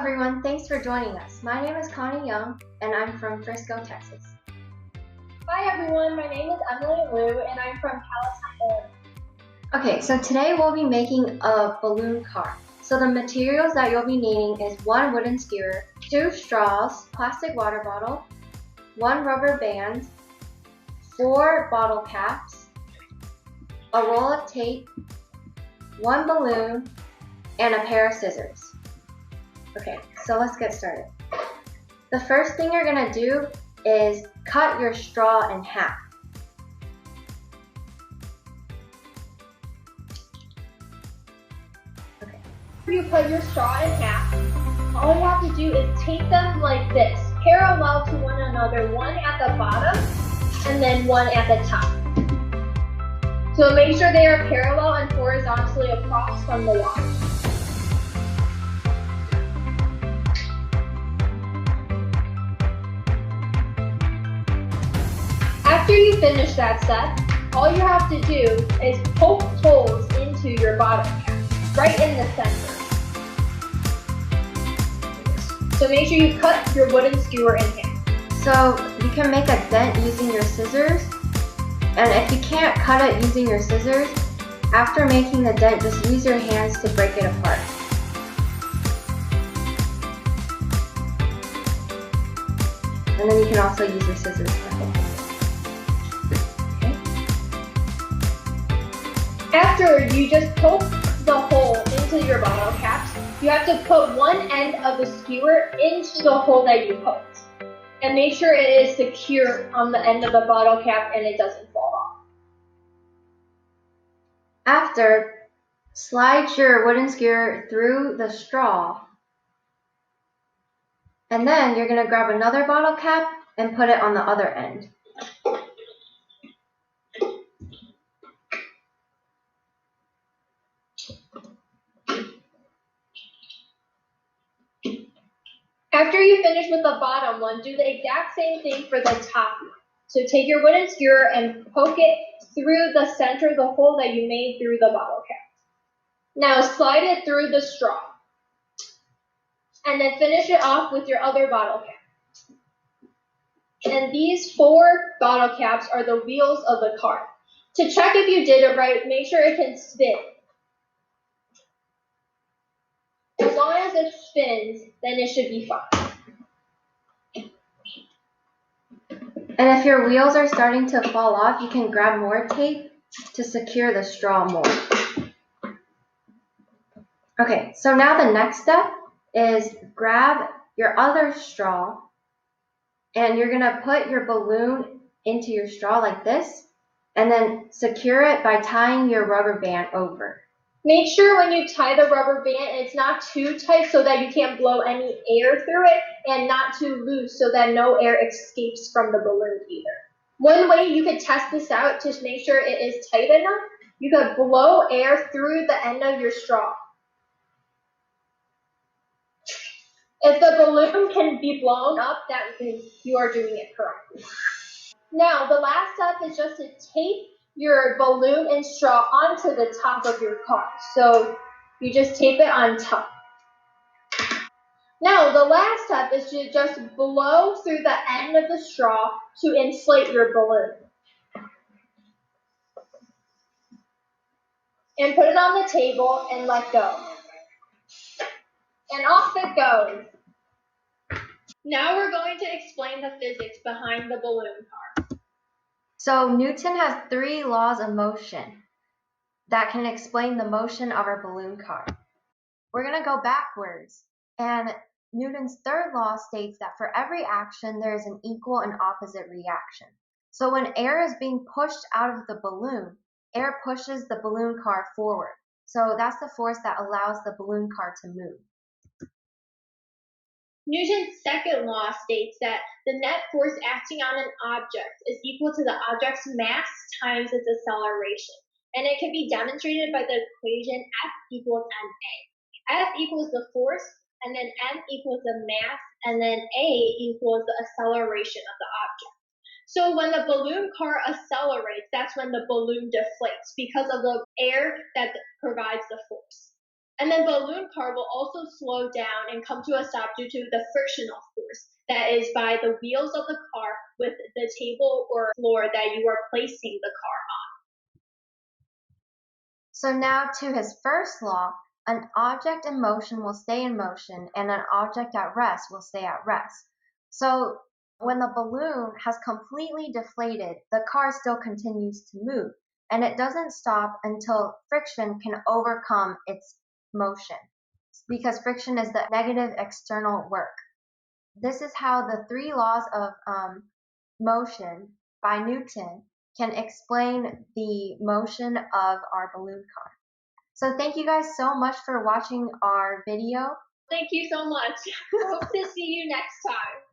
everyone, thanks for joining us. My name is Connie Young and I'm from Frisco, Texas. Hi everyone, my name is Emily Liu and I'm from Palatine. Okay, so today we'll be making a balloon car. So the materials that you'll be needing is 1 wooden skewer, 2 straws, plastic water bottle, 1 rubber band, 4 bottle caps, a roll of tape, 1 balloon, and a pair of scissors. Okay, so let's get started. The first thing you're going to do is cut your straw in half. Okay. After you cut your straw in half, all you have to do is tape them like this, parallel to one another, one at the bottom and then one at the top. So make sure they are parallel and horizontally across from the line. After you finish that step, all you have to do is poke holes into your bottom cap, right in the center. So make sure you cut your wooden skewer in half. So you can make a dent using your scissors, and if you can't cut it using your scissors, after making the dent, just use your hands to break it apart. And then you can also use your scissors to help. After you just poke the hole into your bottle caps, you have to put one end of the skewer into the hole that you poked. And make sure it is secure on the end of the bottle cap and it doesn't fall off. After, slide your wooden skewer through the straw, and then you're going to grab another bottle cap and put it on the other end. After you finish with the bottom one, do the exact same thing for the top one. So take your wooden skewer and poke it through the center of the hole that you made through the bottle cap. Now slide it through the straw. And then finish it off with your other bottle cap. And these 4 bottle caps are the wheels of the car. To check if you did it right, make sure it can spin. As long as it spins, then it should be fine. And if your wheels are starting to fall off, you can grab more tape to secure the straw more. Okay, so now the next step is grab your other straw and you're going to put your balloon into your straw like this and then secure it by tying your rubber band over. Make sure when you tie the rubber band, it's not too tight so that you can't blow any air through it, and not too loose so that no air escapes from the balloon either. One way you could test this out to make sure it is tight enough, you could blow air through the end of your straw. If the balloon can be blown up, that means you are doing it correctly. Now, the last step is just to tape your balloon and straw onto the top of your car. So you just tape it on top. Now, the last step is to just blow through the end of the straw to inflate your balloon. And put it on the table and let go. And off it goes. Now we're going to explain the physics behind the balloon car. So Newton has 3 laws of motion that can explain the motion of our balloon car. We're going to go backwards, and Newton's 3rd law states that for every action there is an equal and opposite reaction. So when air is being pushed out of the balloon, air pushes the balloon car forward. So that's the force that allows the balloon car to move. Newton's 2nd law states that the net force acting on an object is equal to the object's mass times its acceleration. And it can be demonstrated by the equation F equals ma. F equals the force, and then m equals the mass, and then a equals the acceleration of the object. So when the balloon car accelerates, that's when the balloon deflates because of the air that provides the force. And then balloon car will also slow down and come to a stop due to the frictional force that is by the wheels of the car with the table or floor that you are placing the car on. So now to his first law, an object in motion will stay in motion and an object at rest will stay at rest. So when the balloon has completely deflated, the car still continues to move and it doesn't stop until friction can overcome its motion, because friction is the negative external work. This is how the three laws of motion by Newton can explain the motion of our balloon car. So thank you guys so much for watching our video. Thank you so much. Hope to see you next time.